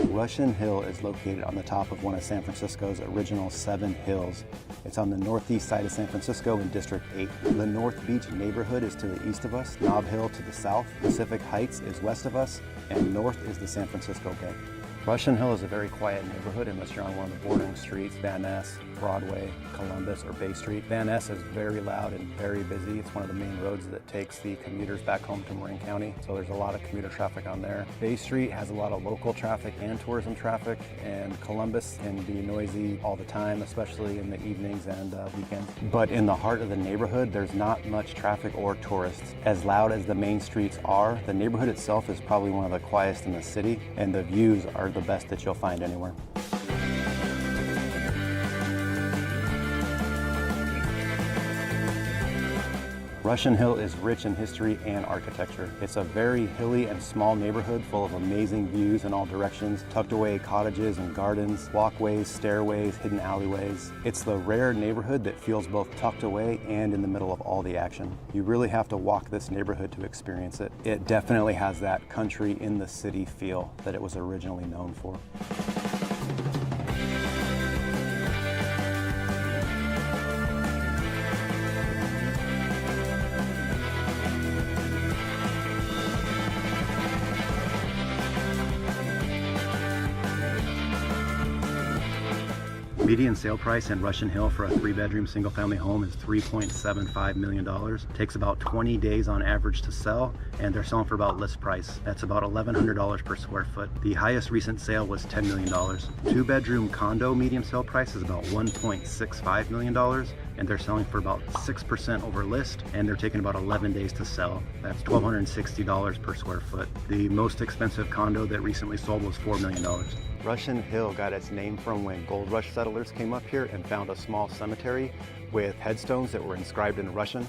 Russian Hill is located on the top of one of San Francisco's original 7 hills. It's on the northeast side of San Francisco in District 8. The North Beach neighborhood is to the east of us, Nob Hill to the south, Pacific Heights is west of us, and north is the San Francisco Bay. Russian Hill is a very quiet neighborhood unless you're on one of the bordering streets, Van Ness, Broadway, Columbus, or Bay Street. Van Ness is very loud and very busy. It's one of the main roads that takes the commuters back home to Marin County, so there's a lot of commuter traffic on there. Bay Street has a lot of local traffic and tourism traffic, and Columbus can be noisy all the time, especially in the evenings and weekends. But in the heart of the neighborhood, there's not much traffic or tourists. As loud as the main streets are, the neighborhood itself is probably one of the quietest in the city, and the views are the best that you'll find anywhere. Russian Hill is rich in history and architecture. It's a very hilly and small neighborhood full of amazing views in all directions, tucked away cottages and gardens, walkways, stairways, hidden alleyways. It's the rare neighborhood that feels both tucked away and in the middle of all the action. You really have to walk this neighborhood to experience it. It definitely has that country in the city feel that it was originally known for. Median sale price in Russian Hill for a 3-bedroom single-family home is $3.75 million. Takes about 20 days on average to sell, and they're selling for about list price. That's about $1,100 per square foot. The highest recent sale was $10 million. 2-bedroom condo median sale price is about $1.65 million, and they're selling for about 6% over list, and they're taking about 11 days to sell. That's $1,260 per square foot. The most expensive condo that recently sold was $4 million. Russian Hill got its name from when gold rush settlers came up here and found a small cemetery with headstones that were inscribed in Russian.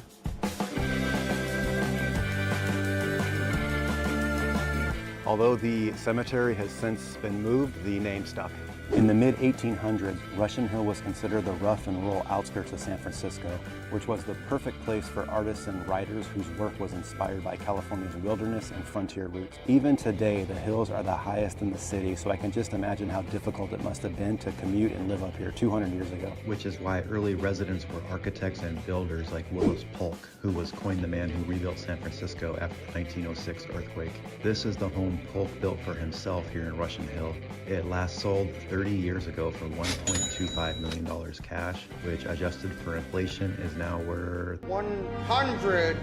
Although the cemetery has since been moved, the name stuck. In the mid-1800s, Russian Hill was considered the rough and rural outskirts of San Francisco, which was the perfect place for artists and writers whose work was inspired by California's wilderness and frontier roots. Even today, the hills are the highest in the city, so I can just imagine how difficult it must have been to commute and live up here 200 years ago. Which is why early residents were architects and builders like Willis Polk, who was coined the man who rebuilt San Francisco after the 1906 earthquake. This is the home Polk built for himself here in Russian Hill. It last sold 30 years ago for $1.25 million cash, which adjusted for inflation is now worth $100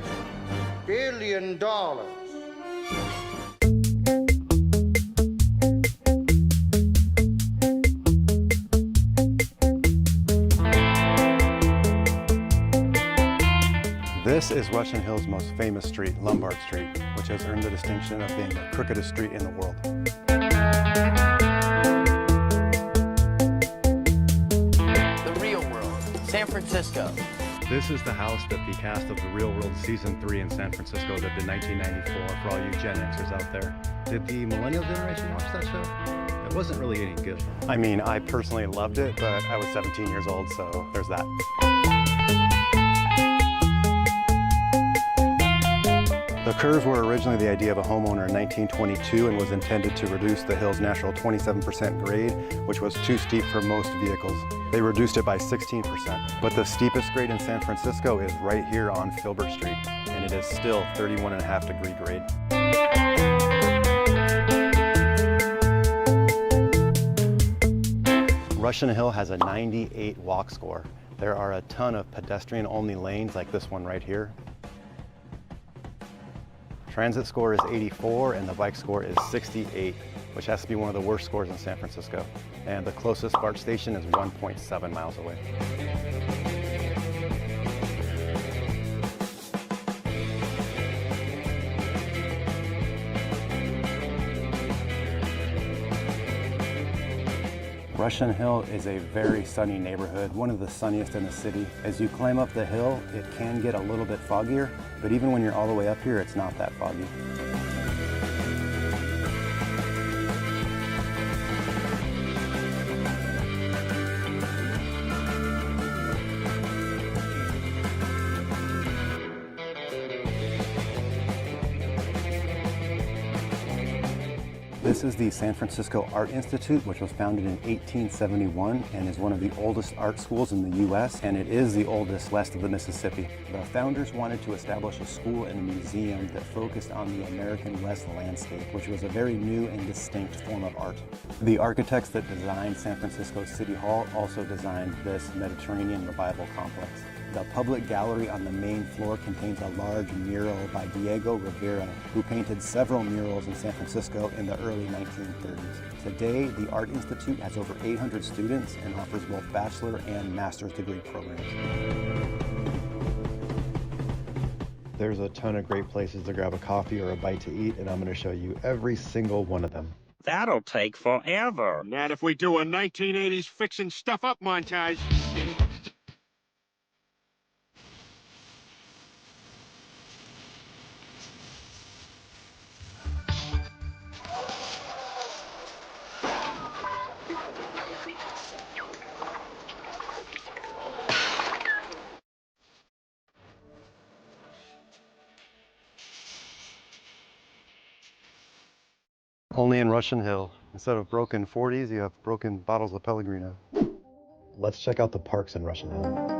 billion. This is Russian Hill's most famous street, Lumbard Street, which has earned the distinction of being the crookedest street in the world. San Francisco. This is the house that the cast of The Real World Season 3 in San Francisco lived in 1994 for all you Gen Xers out there. Did the millennial generation watch that show? It wasn't really any good. I mean, I personally loved it, but I was 17 years old, so there's that. The curves were originally the idea of a homeowner in 1922 and was intended to reduce the hill's natural 27% grade, which was too steep for most vehicles. They reduced it by 16%. But the steepest grade in San Francisco is right here on Filbert Street, and it is still 31.5-degree grade. Russian Hill has a 98 walk score. There are a ton of pedestrian-only lanes like this one right here. Transit score is 84 and the bike score is 68, which has to be one of the worst scores in San Francisco. And the closest BART station is 1.7 miles away. Russian Hill is a very sunny neighborhood, one of the sunniest in the city. As you climb up the hill, it can get a little bit foggier, but even when you're all the way up here, it's not that foggy. This This is the San Francisco Art Institute, which was founded in 1871 and is one of the oldest art schools in the U.S., and it is the oldest west of the Mississippi. The founders wanted to establish a school and a museum that focused on the American West landscape, which was a very new and distinct form of art. The architects that designed San Francisco City Hall also designed this Mediterranean Revival complex. The public gallery on the main floor contains a large mural by Diego Rivera, who painted several murals in San Francisco in the early 1930s. Today, the Art Institute has over 800 students and offers both bachelor and master's degree programs. There's a ton of great places to grab a coffee or a bite to eat, and I'm going to show you every single one of them. That'll take forever. Not if we do a 1980s fixin' stuff up montage. Only in Russian Hill. Instead of broken 40s, you have broken bottles of Pellegrino. Let's check out the parks in Russian Hill.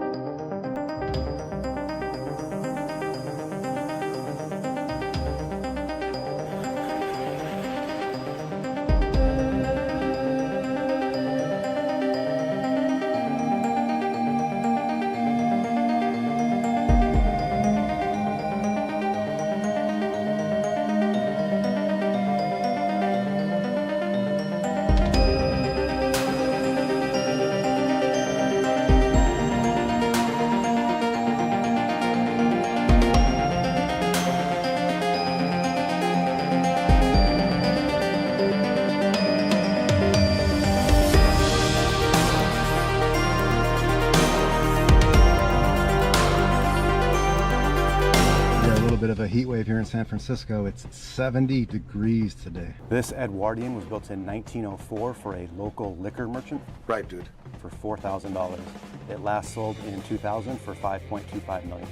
Bit of a heat wave here in San Francisco. It's 70 degrees today. This Edwardian was built in 1904 for a local liquor merchant. Right, dude. For $4,000. It last sold in 2000 for $5.25 million.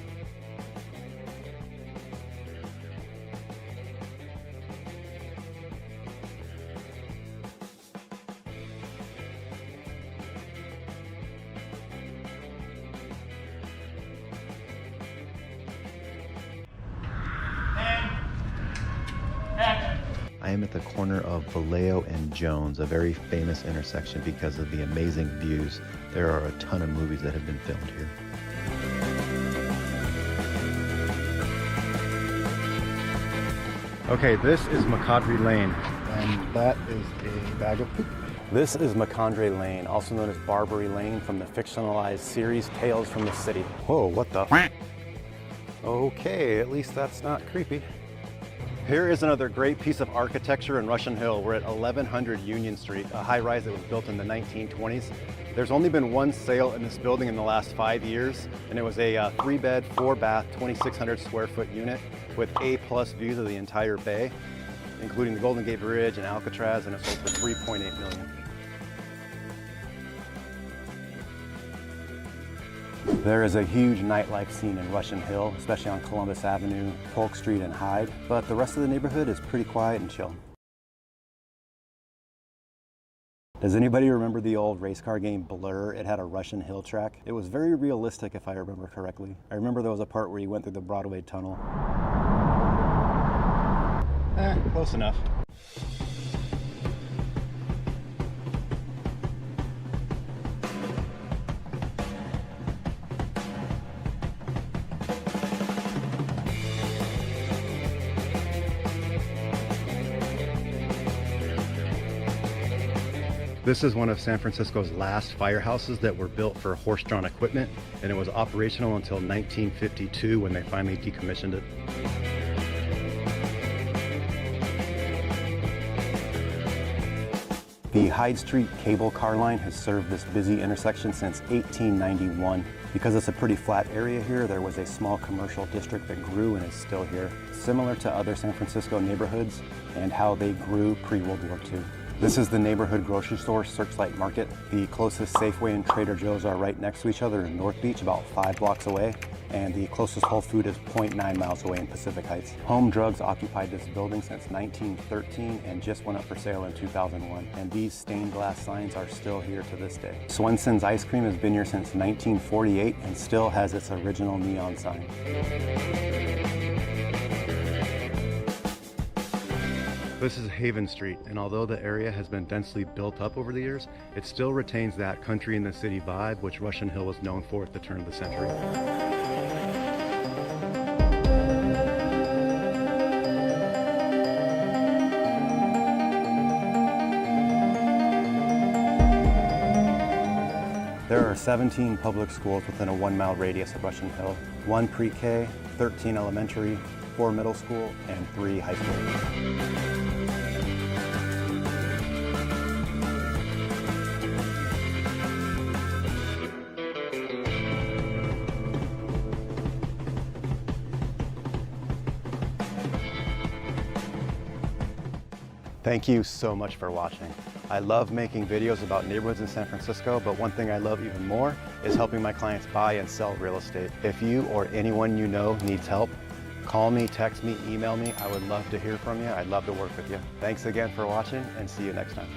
I am at the corner of Vallejo and Jones, a very famous intersection because of the amazing views. There are a ton of movies that have been filmed here. Okay, this is Madre Lane, and that is a bag of poop. This is Madre Lane, also known as Barbary Lane, from the fictionalized series Tales from the City. Whoa, what the? Okay, at least that's not creepy. Here is another great piece of architecture in Russian Hill. We're at 1100 Union Street, a high-rise that was built in the 1920s. There's only been one sale in this building in the last 5 years, and it was a 3-bed, 4-bath, 2,600 square foot unit with A-plus views of the entire bay, including the Golden Gate Bridge and Alcatraz, and it sold for $3.8 million. There is a huge nightlife scene in Russian Hill, especially on Columbus Avenue, Polk Street, and Hyde, but the rest of the neighborhood is pretty quiet and chill. Does anybody remember the old race car game Blur? It had a Russian Hill track. It was very realistic if I remember correctly. I remember there was a part where you went through the Broadway tunnel. Close enough. This is one of San Francisco's last firehouses that were built for horse-drawn equipment, and it was operational until 1952 when they finally decommissioned it. The Hyde Street cable car line has served this busy intersection since 1891. Because it's a pretty flat area here, there was a small commercial district that grew and is still here, similar to other San Francisco neighborhoods and how they grew pre-World War II. This is the neighborhood grocery store, Searchlight Market. The closest Safeway and Trader Joe's are right next to each other in North Beach, about 5 blocks away. and the closest Whole Food is 0.9 miles away in Pacific Heights. Home Drugs occupied this building since 1913 and just went up for sale in 2001, and these stained glass signs are still here to this day. Swenson's Ice Cream has been here since 1948 and still has its original neon sign. This is Haven Street, and although the area has been densely built up over the years, it still retains that country in the city vibe which Russian Hill was known for at the turn of the century. There are 17 public schools within a 1-mile radius of Russian Hill, 1 pre-K, 13 elementary, 4 middle school, and 3 high schools. Thank you so much for watching. I love making videos about neighborhoods in San Francisco, but one thing I love even more is helping my clients buy and sell real estate. If you or anyone you know needs help, call me, text me, email me. I would love to hear from you. I'd love to work with you. Thanks again for watching, and see you next time.